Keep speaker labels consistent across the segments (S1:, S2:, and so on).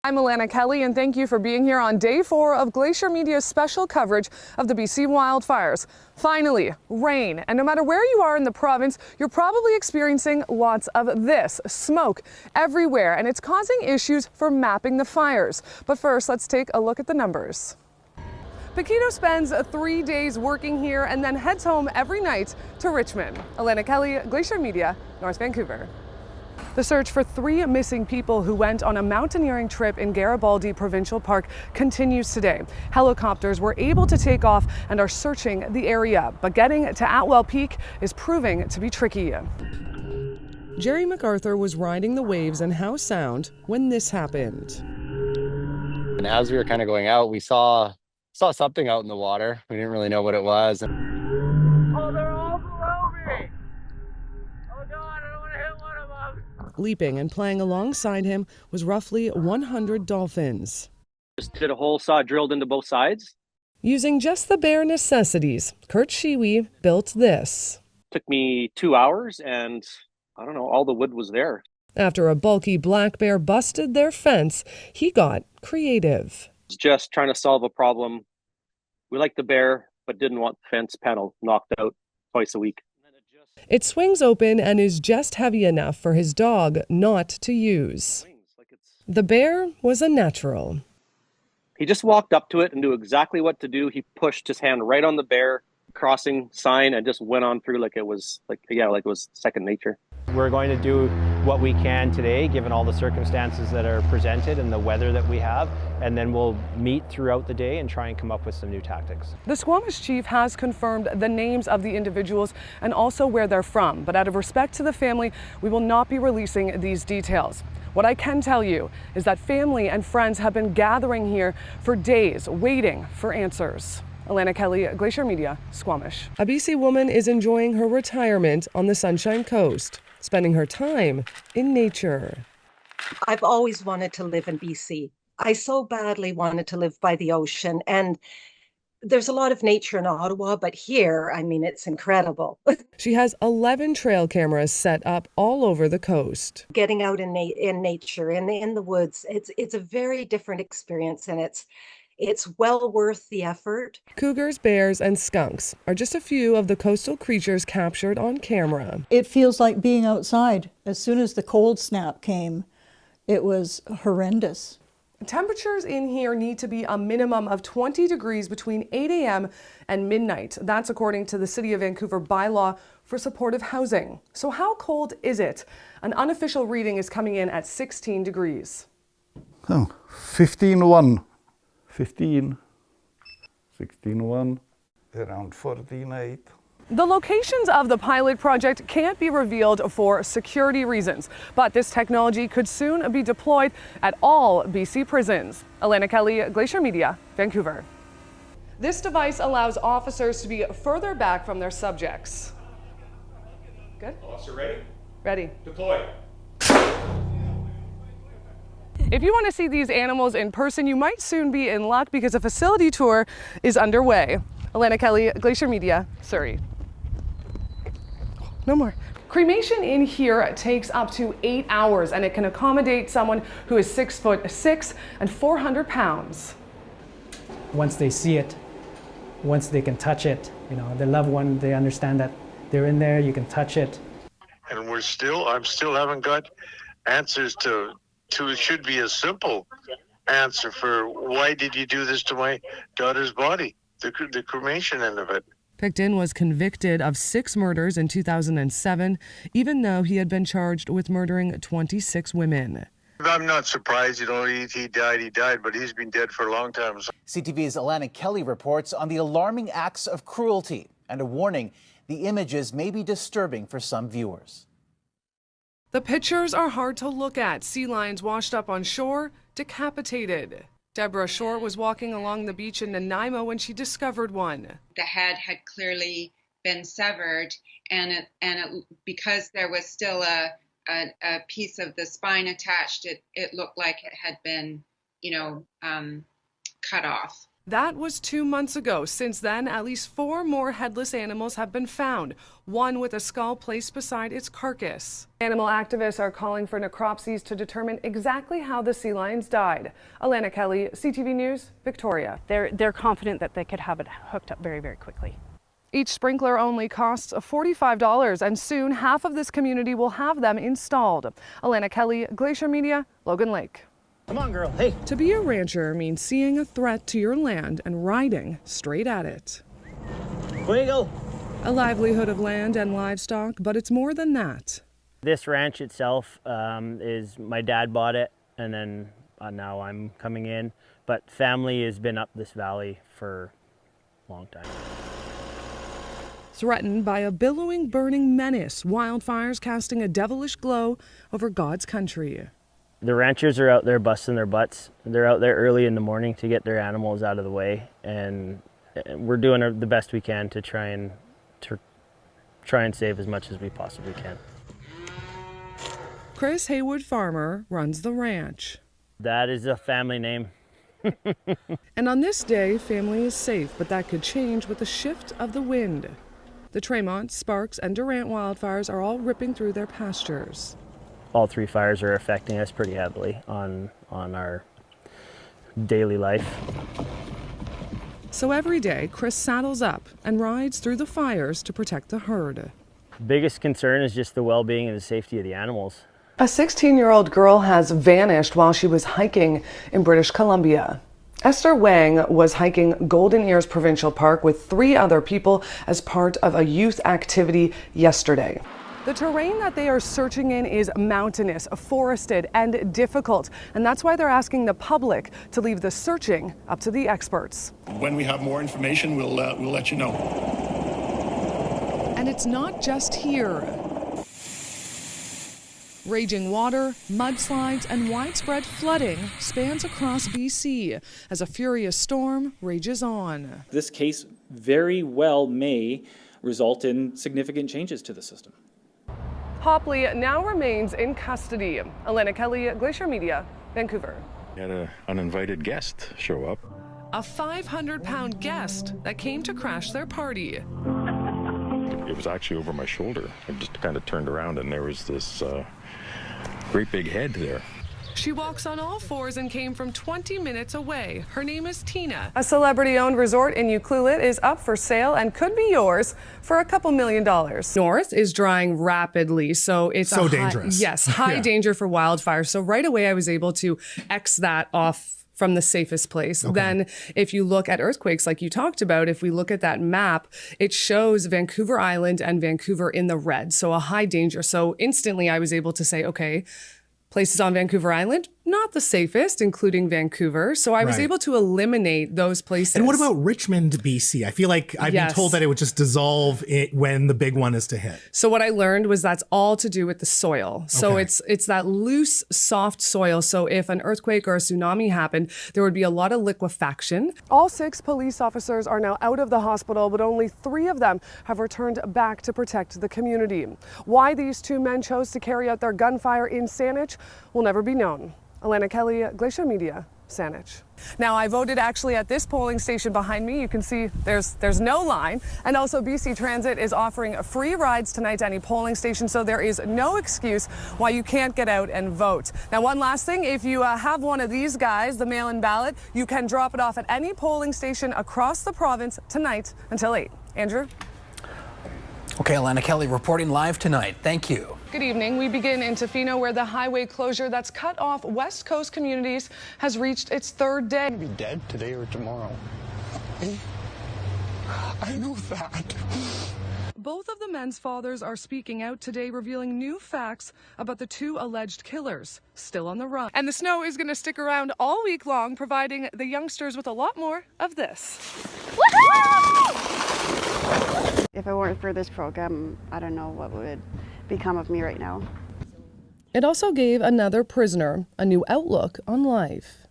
S1: I'm Alanna Kelly, and thank you for being here on day 4 of Glacier Media's special coverage of the BC wildfires. Finally, rain, and no matter where you are in the province, you're probably experiencing lots of this smoke everywhere, and it's causing issues for mapping the fires. But first, let's take a look at the numbers. Paquito spends 3 days working here and then heads home every night to Richmond. Alanna Kelly, Glacier Media, North Vancouver. The search for 3 missing people who went on a mountaineering trip in Garibaldi Provincial Park continues today. Helicopters were able to take off and are searching the area, but getting to Atwell Peak is proving to be tricky. Jerry MacArthur was riding the waves in Howe Sound when this happened.
S2: And as we were kind of going out, we saw something out in the water. We didn't really know what it was.
S3: Oh, they're all below me. Oh God, I don't want to hit one of them.
S1: Leaping and playing alongside him was roughly 100 dolphins.
S4: Just did a hole, saw drilled into both sides.
S1: Using just the bare necessities, Kurt Shiwi built this.
S4: Took me 2 hours, and I don't know, all the wood was there.
S1: After a bulky black bear busted their fence, he got creative.
S4: It's just trying to solve a problem. We liked the bear, but didn't want the fence panel knocked out twice a week.
S1: It swings open and is just heavy enough for his dog not to use. The bear was a natural.
S4: He just walked up to it and knew exactly what to do. He pushed his hand right on the bear crossing sign and just went on through like it was second nature.
S5: We're going to do what we can today, given all the circumstances that are presented and the weather that we have, and then we'll meet throughout the day and try and come up with some new tactics.
S1: The Squamish chief has confirmed the names of the individuals and also where they're from, but out of respect to the family, we will not be releasing these details. What I can tell you is that family and friends have been gathering here for days, waiting for answers. Alanna Kelly, Glacier Media, Squamish. A BC woman is enjoying her retirement on the Sunshine Coast, spending her time in nature.
S6: I've always wanted to live in BC. I so badly wanted to live by the ocean, and there's a lot of nature in Ottawa, but here, I mean, it's incredible.
S1: She has 11 trail cameras set up all over the coast.
S6: Getting out in nature, in the woods, it's a very different experience, and it's well worth the effort.
S1: Cougars, bears, and skunks are just a few of the coastal creatures captured on camera.
S7: It feels like being outside. As soon as the cold snap came, it was horrendous.
S1: Temperatures in here need to be a minimum of 20 degrees between 8 a.m. and midnight. That's according to the City of Vancouver bylaw for supportive housing. So how cold is it? An unofficial reading is coming in at 16 degrees.
S8: Oh, 15.1. 15, 16.1, around 14.8.
S1: The locations of the pilot project can't be revealed for security reasons, but this technology could soon be deployed at all BC prisons. Alanna Kelly, Glacier Media, Vancouver. This device allows officers to be further back from their subjects. Good?
S9: Officer ready?
S1: Ready.
S9: Deploy.
S1: If you want to see these animals in person, you might soon be in luck because a facility tour is underway. Alanna Kelly, Glacier Media, Surrey. No more. Cremation in here takes up to 8 hours, and it can accommodate someone who is 6'6" and 400 pounds.
S10: Once they see it, once they can touch it, their loved one, they understand that they're in there, you can touch it.
S11: And I'm still haven't got answers to it should be a simple answer for why did you do this to my daughter's body, the cremation end of it.
S1: Picton was convicted of 6 murders in 2007, even though he had been charged with murdering 26 women.
S11: I'm not surprised, he died, but he's been dead for a long time.
S12: CTV's Alanna Kelly reports on the alarming acts of cruelty and a warning the images may be disturbing for some viewers.
S1: The pictures are hard to look at. Sea lions washed up on shore, decapitated. Deborah Shore was walking along the beach in Nanaimo when she discovered one.
S13: The head had clearly been severed, and because there was still a piece of the spine attached, it looked like it had been, cut off.
S1: That was 2 months ago. Since then, at least 4 more headless animals have been found, one with a skull placed beside its carcass. Animal activists are calling for necropsies to determine exactly how the sea lions died. Alanna Kelly, CTV News, Victoria.
S9: They're confident that they could have it hooked up very, very quickly.
S1: Each sprinkler only costs $45, and soon half of this community will have them installed. Alanna Kelly, Glacier Media, Logan Lake.
S12: Come on, girl. Hey.
S1: To be a rancher means seeing a threat to your land and riding straight at it.
S12: Wiggle.
S1: A livelihood of land and livestock, but it's more than that.
S5: This ranch itself is, my dad bought it, and then now I'm coming in. But family has been up this valley for a long time.
S1: Threatened by a billowing, burning menace, wildfires casting a devilish glow over God's country.
S5: The ranchers are out there busting their butts. They're out there early in the morning to get their animals out of the way, and we're doing the best we can to try and save as much as we possibly can.
S1: Chris Haywood Farmer runs the ranch.
S5: That is a family name.
S1: And on this day, family is safe, but that could change with the shift of the wind. The Tremont, Sparks, and Durant wildfires are all ripping through their pastures.
S5: All 3 fires are affecting us pretty heavily on our daily life.
S1: So every day, Chris saddles up and rides through the fires to protect the herd.
S5: Biggest concern is just the well-being and the safety of the animals.
S1: A 16-year-old girl has vanished while she was hiking in British Columbia. Esther Wang was hiking Golden Ears Provincial Park with 3 other people as part of a youth activity yesterday. The terrain that they are searching in is mountainous, forested, and difficult, and that's why they're asking the public to leave the searching up to the experts.
S14: When we have more information, we'll let you know.
S1: And it's not just here. Raging water, mudslides, and widespread flooding spans across BC as a furious storm rages on.
S15: This case very well may result in significant changes to the system.
S1: Hopley now remains in custody. Alanna Kelly, Glacier Media, Vancouver.
S16: We had an uninvited guest show up.
S1: A 500-pound guest that came to crash their party.
S16: It was actually over my shoulder. I just kind of turned around and there was this great big head there.
S1: She walks on all 4s and came from 20 minutes away. Her name is Tina. A celebrity-owned resort in Ucluelet is up for sale and could be yours for a couple $1 million. North is drying rapidly, so it's
S17: so dangerous.
S1: Yes, high danger for wildfire. So right away I was able to X that off from the safest place. Okay. Then if you look at earthquakes like you talked about, if we look at that map, it shows Vancouver Island and Vancouver in the red, so a high danger. So instantly I was able to say, okay, places on Vancouver Island, not the safest, including Vancouver. So I was able to eliminate those places.
S17: And what about Richmond, BC? I feel like I've been told that it would just dissolve when the big one is to hit.
S1: So what I learned was that's all to do with the soil. So it's that loose, soft soil. So if an earthquake or a tsunami happened, there would be a lot of liquefaction. All 6 police officers are now out of the hospital, but only 3 of them have returned back to protect the community. Why these 2 men chose to carry out their gunfire in Saanich will never be known. Alanna Kelly, Glacier Media, Saanich. Now, I voted actually at this polling station behind me. You can see there's no line. And also BC Transit is offering free rides tonight to any polling station, so there is no excuse why you can't get out and vote. Now, one last thing, if you have one of these guys, the mail-in ballot, you can drop it off at any polling station across the province tonight until 8. Andrew?
S18: Okay, Alanna Kelly reporting live tonight. Thank you.
S1: Good evening. We begin in Tofino, where the highway closure that's cut off West Coast communities has reached its 3rd day.
S19: Be dead today or tomorrow. I know that.
S1: Both of the men's fathers are speaking out today, revealing new facts about the 2 alleged killers still on the run. And the snow is going to stick around all week long, providing the youngsters with a lot more of this.
S20: If it weren't for this program, I don't know what would become of me right now.
S1: It also gave another prisoner a new outlook on life.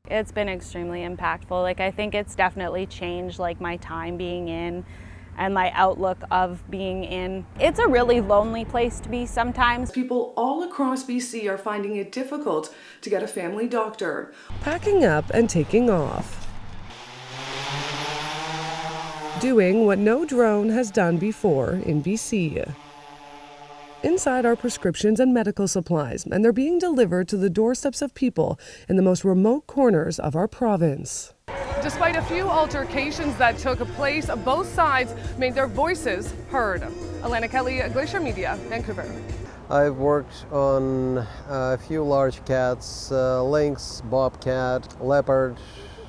S21: It's been extremely impactful. I think it's definitely changed my time being in and my outlook of being in. It's a really lonely place to be sometimes.
S1: People all across BC are finding it difficult to get a family doctor. Packing up and taking off. doing what no drone has done before in BC. Inside are prescriptions and medical supplies, and they're being delivered to the doorsteps of people in the most remote corners of our province. Despite a few altercations that took place, both sides made their voices heard. Alanna Kelly, Glacier Media, Vancouver.
S2: I've worked on a few large cats, lynx, bobcat, leopard,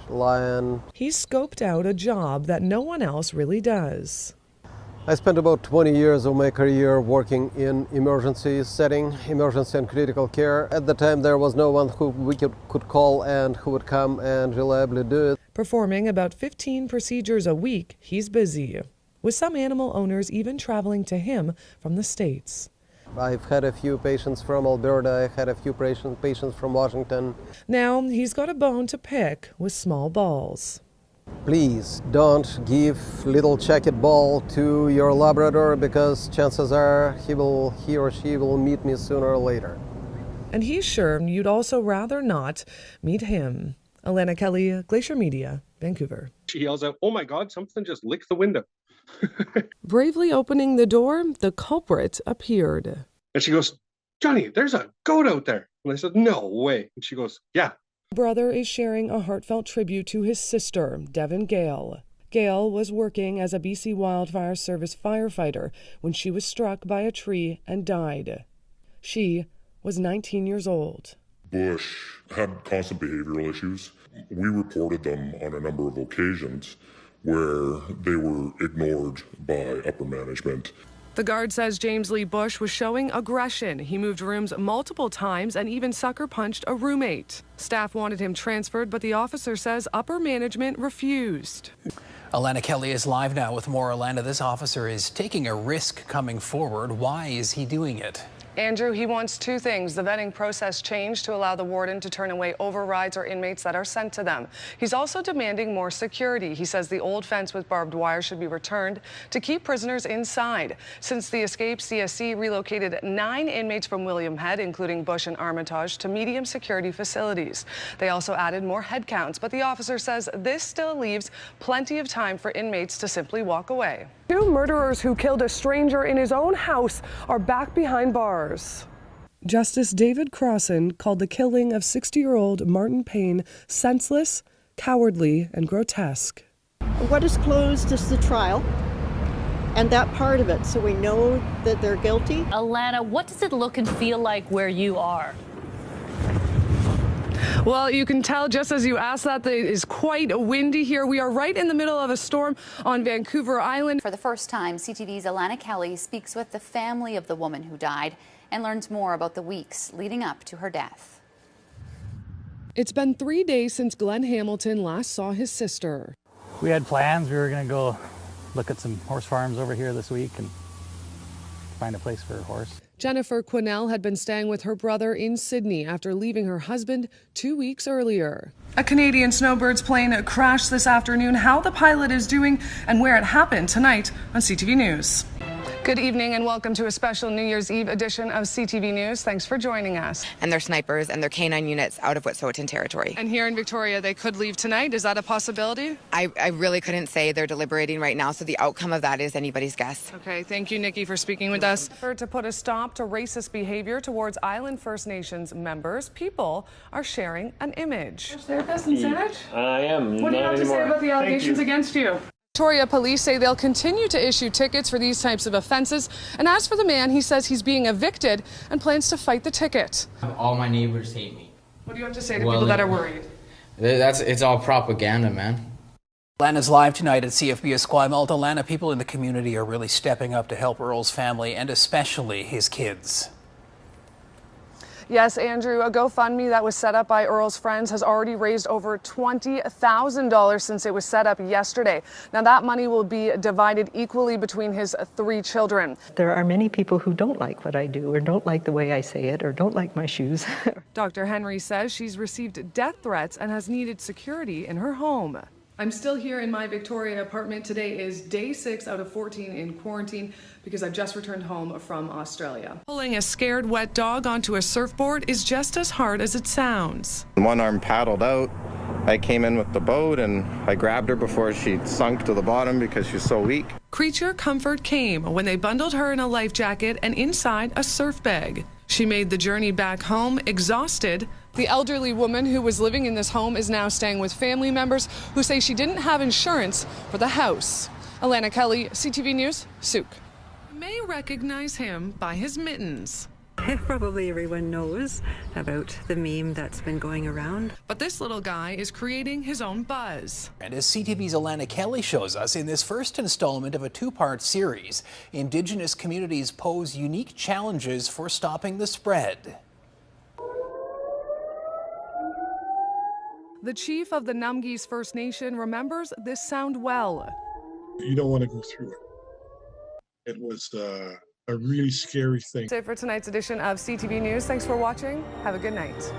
S2: lion.
S1: He's scoped out a job that no one else really does.
S2: I spent about 20 years of my career working in emergency setting, emergency and critical care. At the time, there was no one who we could call and who would come and reliably do it.
S1: Performing about 15 procedures a week, he's busy, with some animal owners even traveling to him from the States.
S2: I've had a few patients from Alberta, I had a few patients from Washington.
S1: Now he's got a bone to pick with small balls.
S2: Please don't give little checked ball to your Labrador because chances are he or she will meet me sooner or later.
S1: And he's sure you'd also rather not meet him. Alanna Kelly, Glacier Media, Vancouver.
S22: She yells out, "Oh my God, something just licked the window."
S1: Bravely opening the door, the culprit appeared.
S22: And she goes, "Johnny, there's a goat out there." And I said, "No way." And she goes, "Yeah."
S1: Brother is sharing a heartfelt tribute to his sister, Devin Gale. Gale was working as a BC Wildfire Service firefighter when she was struck by a tree and died. She was 19 years old.
S23: Bush had constant behavioral issues. We reported them on a number of occasions where they were ignored by upper management.
S1: The guard says James Lee Bush was showing aggression. He moved rooms multiple times and even sucker punched a roommate. Staff wanted him transferred, but the officer says upper management refused.
S18: Alanna Kelly is live now with more. Alanna, this officer is taking a risk coming forward. Why is he doing it?
S1: Andrew, he wants two things: the vetting process changed to allow the warden to turn away overrides or inmates that are sent to them. He's also demanding more security. He says the old fence with barbed wire should be returned to keep prisoners inside. Since the escape, CSC relocated 9 inmates from William Head, including Bush and Armitage, to medium security facilities. They also added more headcounts, but the officer says this still leaves plenty of time for inmates to simply walk away. 2 murderers who killed a stranger in his own house are back behind bars. Justice David Crossan called the killing of 60-year-old Martin Payne senseless, cowardly, and grotesque.
S7: What is closed is the trial and that part of it, so we know that they're guilty.
S24: Alanna, what does it look and feel like where you are?
S1: Well, you can tell just as you asked that it is quite windy here. We are right in the middle of a storm on Vancouver Island.
S25: For the first time, CTV's Alanna Kelly speaks with the family of the woman who died and learns more about the weeks leading up to her death.
S1: It's been 3 days since Glenn Hamilton last saw his sister.
S10: We had plans. We were going to go look at some horse farms over here this week and find a place for a horse.
S1: Jennifer Quinnell had been staying with her brother in Sydney after leaving her husband 2 weeks earlier. A Canadian snowbird's plane crashed this afternoon. How the pilot is doing and where it happened tonight on CTV News. Good evening and welcome to a special New Year's Eve edition of CTV News. Thanks for joining us.
S26: And their snipers and their canine units out of Wet'suwet'en territory.
S1: And here in Victoria, they could leave tonight. Is that a possibility?
S26: I really couldn't say. They're deliberating right now, so the outcome of that is anybody's guess.
S1: Okay, thank you, Nikki, for speaking with us. To put a stop to racist behavior towards Island First Nations members, people are sharing an image. Therapist in Saanich?
S27: I am.
S1: What do you have to say about the allegations against you? Victoria police say they'll continue to issue tickets for these types of offenses. And as for the man, he says he's being evicted and plans to fight the ticket.
S28: All my neighbors hate me.
S1: What do you have to say to people that are worried?
S28: It's all propaganda, man.
S18: Alanna's live tonight at CFB Esquimalt. Alanna, people in the community are really stepping up to help Earl's family and especially his kids.
S1: Yes, Andrew, a GoFundMe that was set up by Earl's friends has already raised over $20,000 since it was set up yesterday. Now, that money will be divided equally between his 3 children.
S29: There are many people who don't like what I do or don't like the way I say it or don't like my shoes.
S1: Dr. Henry says she's received death threats and has needed security in her home. I'm still here in my Victoria apartment. Today is day 6 out of 14 in quarantine because I've just returned home from Australia. Pulling a scared wet dog onto a surfboard is just as hard as it sounds.
S30: One arm paddled out,
S3: I came in with the boat and I grabbed her before she sunk to the bottom because she's so weak.
S1: Creature comfort came when they bundled her in a life jacket and inside a surf bag. She made the journey back home exhausted. The elderly woman who was living in this home is now staying with family members who say she didn't have insurance for the house. Alanna Kelly, CTV News, Souk. You may recognize him by his mittens.
S4: Probably everyone knows about the meme that's been going around.
S1: But this little guy is creating his own buzz.
S18: And as CTV's Alanna Kelly shows us, in this first installment of a two-part series, Indigenous communities pose unique challenges for stopping the spread.
S1: The chief of the Numgis First Nation remembers this sound well.
S6: You don't want to go through it. It was a really scary thing.
S1: That's it for tonight's edition of CTV News. Thanks for watching. Have a good night.